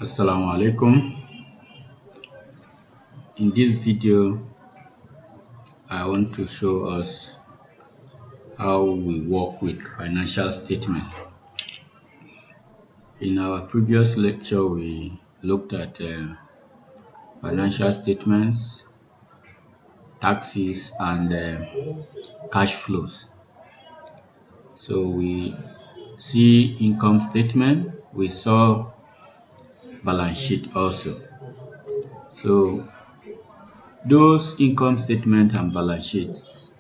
Assalamu alaikum. In this video, I want to show us how we work with financial statement. In our previous lecture, we looked at financial statements, taxes, and cash flows. So we see income statement, we saw balance sheet also. So those income statement and balance sheets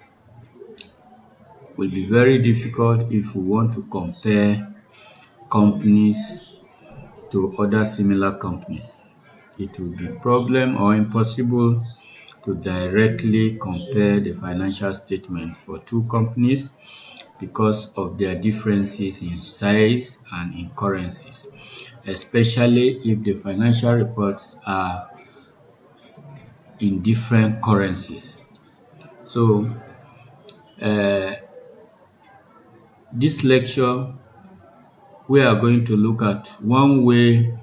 will be very difficult if we want to compare companies to other similar companies. It will be problem or impossible to directly compare the financial statements for two companies because of their differences in size and in currencies, especially if the financial reports are in different currencies. So this lecture, we are going to look at one way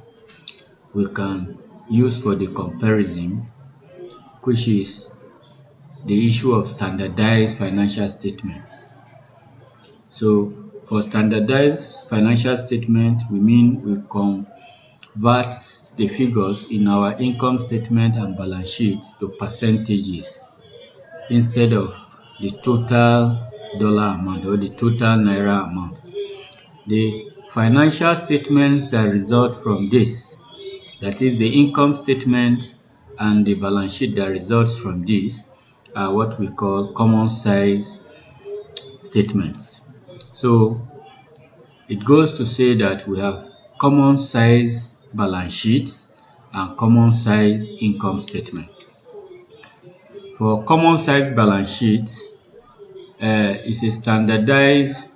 we can use for the comparison, which is the issue of standardized financial statements. So for standardized financial statement, we mean we convert the figures in our income statement and balance sheets to percentages instead of the total dollar amount or the total naira amount. The financial statements that result from this, that is the income statement and the balance sheet that results from this, are what we call common size statements. So it goes to say that we have common size balance sheets and common size income statement. For common size balance sheets, it's a standardized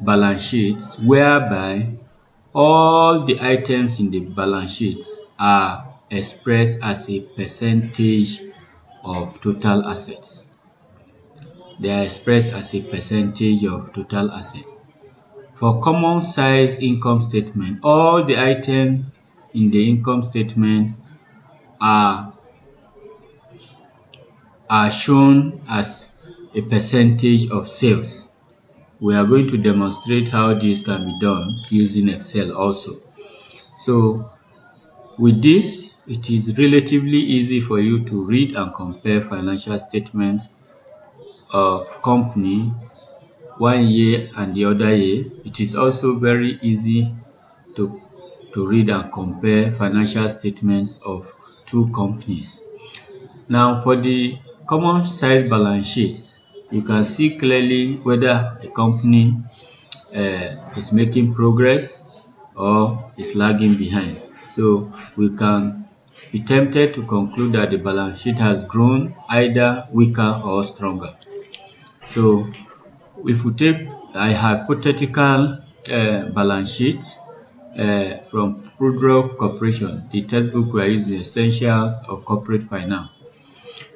balance sheets whereby all the items in the balance sheets are expressed as a percentage of total assets. They are expressed as a percentage of total assets. For common size income statement, all the items in the income statement are shown as a percentage of sales. We are going to demonstrate how this can be done using Excel also. So with this, it is relatively easy for you to read and compare financial statements of company one year and the other year. It is also very easy to read and compare financial statements of two companies. Now for the common size balance sheets, you can see clearly whether a company is making progress or is lagging behind. So we can be tempted to conclude that the balance sheet has grown either weaker or stronger. So if we take a hypothetical balance sheet from Prudrow Corporation, the textbook we are using, Essentials of Corporate Finance.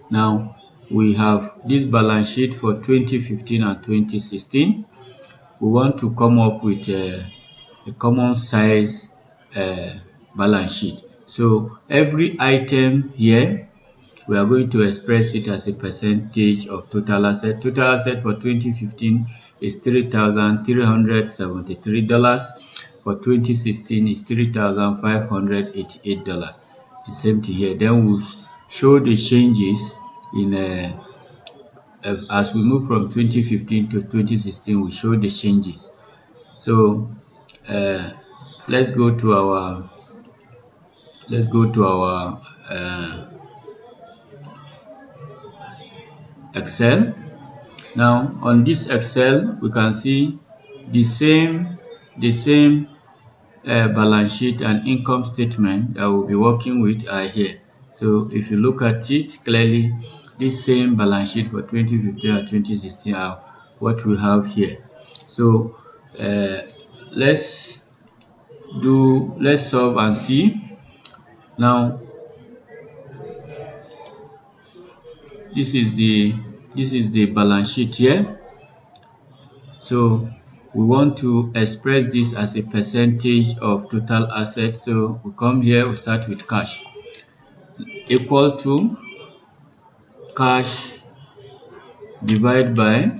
Now we have this balance sheet for 2015 and 2016. We want to come up with a common size balance sheet. So every item here, we are going to express it as a percentage of total asset. Total asset for 2015 is $3,373. For 2016 is $3,588. The same thing here. Then we'll show the changes in as we move from 2015 to 2016. We show the changes. So let's go to our Excel. Now on this Excel, we can see the same balance sheet and income statement that we'll be working with are here. So if you look at it clearly, this same balance sheet for 2015 and 2016 are what we have here. So let's solve and see. Now this is the balance sheet here. So we want to express this as a percentage of total assets. So we come here, we start with cash, equal to cash divided by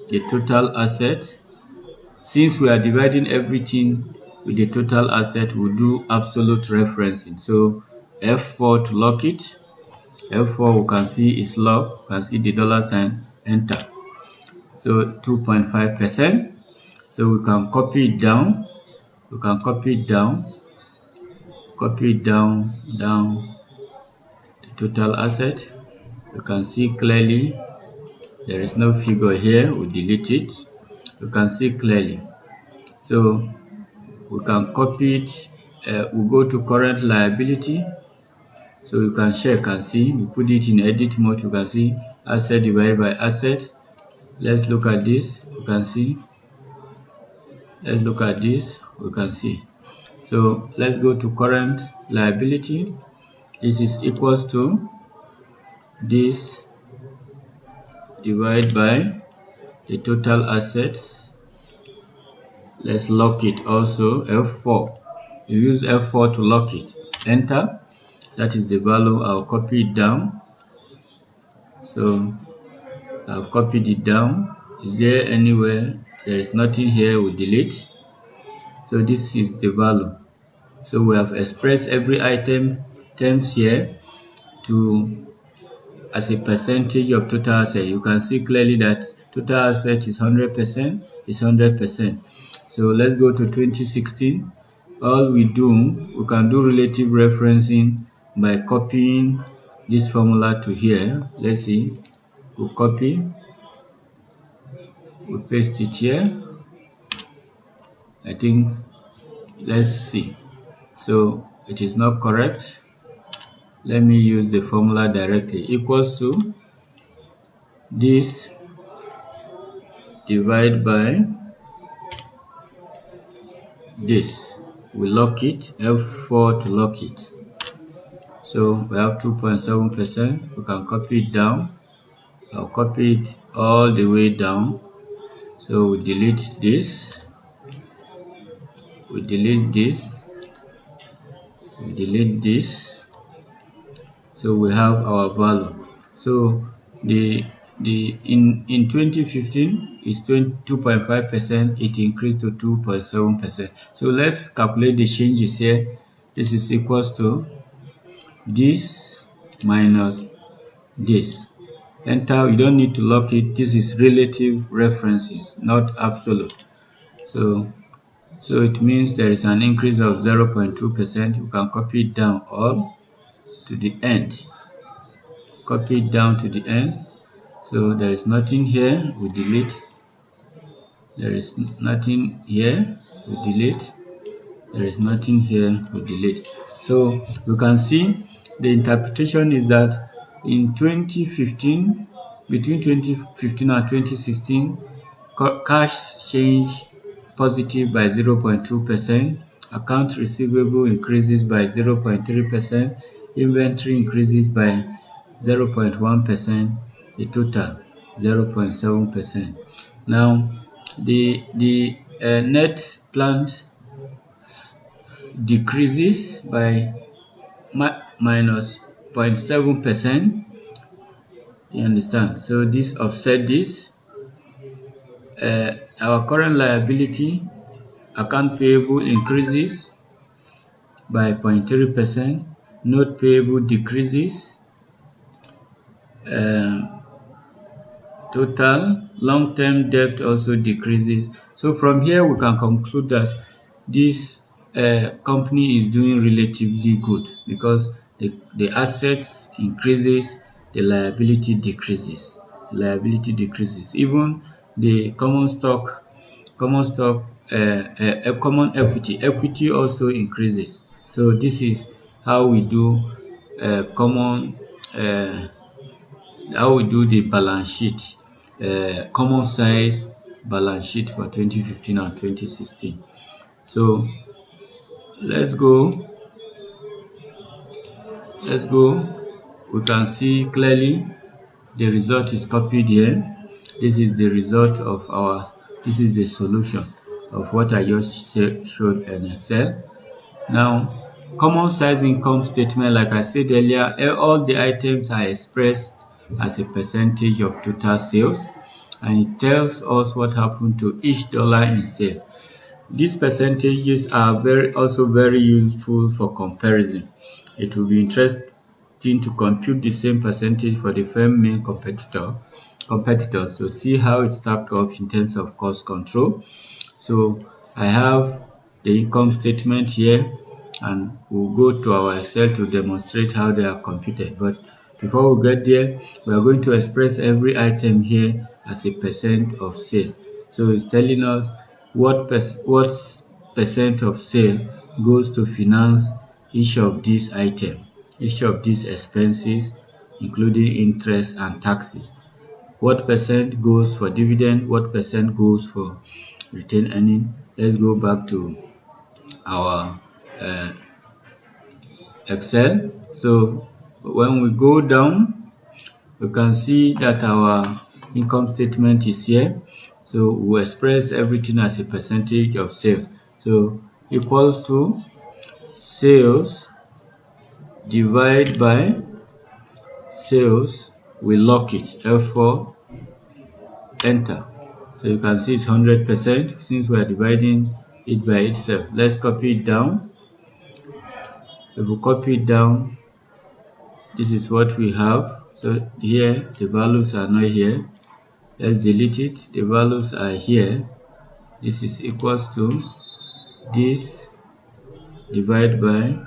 the total assets. Since we are dividing everything with the total asset, we'll do absolute referencing. So F4 to lock it. F4 we can see is locked. We can see the dollar sign, enter. So 2.5%. So we can copy it down. We can copy it down. Copy it down to total asset. You can see clearly there is no figure here. We delete it. You can see clearly. So we can copy it. We go to current liability. So you can check and see. We put it in edit mode. You can see asset divided by asset. Let's look at this. You can see. Let's look at this. We can see. So let's go to current liability. This is equals to this divided by the total assets. Let's lock it also, F4. You use F4 to lock it. Enter. That is the value. I'll copy it down. So I've copied it down. Is there anywhere? There is nothing here. We delete. So this is the value. So we have expressed every item terms here to as a percentage of total asset. You can see clearly that total asset is 100%. Is 100%. So let's go to 2016. All we do, we can do relative referencing by copying this formula to here. Let's see. We'll copy. We'll paste it here. I think, let's see. So it is not correct. Let me use the formula directly. Equals to this divided by this. We lock it, F4 to lock it. So we have 2.7%. We can copy it down. I'll copy it all the way down. So we delete this. We delete this. We delete this. So we have our value. So in 2015 is 2.5%. It increased to 2.7%. So let's calculate the changes here. This is equals to this minus this. Enter. You don't need to lock it. This is relative references, not absolute. So it means there is an increase of 0.2%. You can copy it down all to the end. Copy it down to the end. So there is nothing here. We delete. There is nothing here. We delete. There is nothing here. We delete. So you can see the interpretation is that in 2015, between 2015 and 2016, cash change positive by 0.2%, account receivable increases by 0.3%, inventory increases by 0.1%, the total 0.7%. Now the net plant decreases by minus 0.7%. You understand? So this offset this. Our current liability, account payable increases by 0.3%. Note payable decreases. Total long-term debt also decreases. So from here we can conclude that this company is doing relatively good because the assets increases, the liability decreases. Even the common equity also increases. So this is how we do the balance sheet, common size balance sheet for 2015 and 2016. So let's go. We can see clearly the result is copied here. This is the result of our This is the solution of what I just showed in Excel. Now, common size income statement, like I said earlier, all the items are expressed as a percentage of total sales, and it tells us what happened to each dollar in sale. These percentages are also very useful for comparison. It will be interesting to compute the same percentage for the firm main competitors to see how it stacked up in terms of cost control. So I have the income statement here, and we'll go to our Excel to demonstrate how they are computed. But before we get there, we are going to express every item here as a percent of sale. So it's telling us what percent of sale goes to finance each of these items, each of these expenses, including interest and taxes. What percent goes for dividend? What percent goes for retained earning? Let's go back to our Excel. So when we go down, we can see that our income statement is here. So we express everything as a percentage of sales. So equals to sales divided by sales. We lock it, F4, enter. So you can see it's 100% since we are dividing it by itself. Let's copy it down. If we copy it down, this is what we have. So here the values are not here. Let's delete it. The values are here. This is equals to this divided by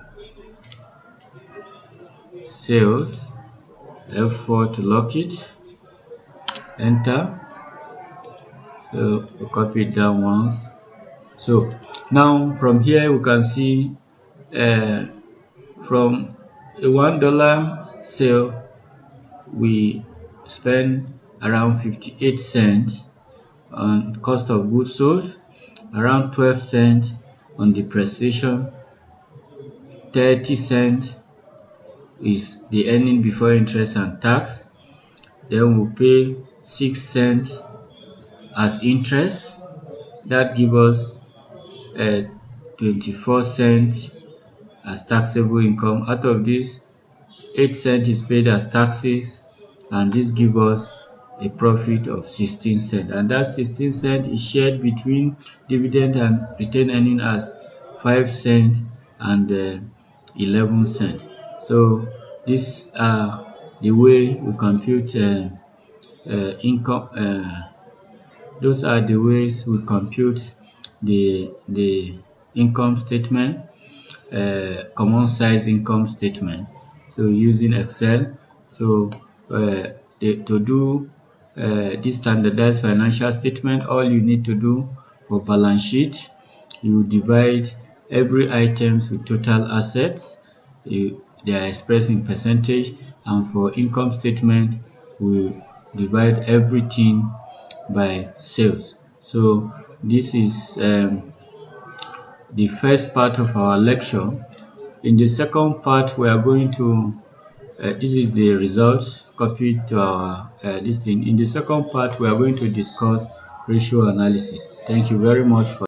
sales, F4 to lock it, enter. So we copy it down once. So now from here we can see from a $1 sale we spend around 58 cents on cost of goods sold, around 12 cents on depreciation, 30 cents is the earning before interest and tax. Then we'll pay 6 cents as interest. That gives us 24 cents as taxable income. Out of this, 8 cents is paid as taxes, and this gives us a profit of 16 cents. And that 16 cents is shared between dividend and retained earning as 5 cents and 11 cents. So these are the way we compute income. Those are the ways we compute the income statement, common size income statement. So using Excel. So to do this standardized financial statement, all you need to do for balance sheet, you divide every items with total assets. They are expressed in percentage, and for income statement, we divide everything by sales. So this is the first part of our lecture. In the second part, we are going to this is the results copied to our this thing. In the second part, we are going to discuss ratio analysis. Thank you very much for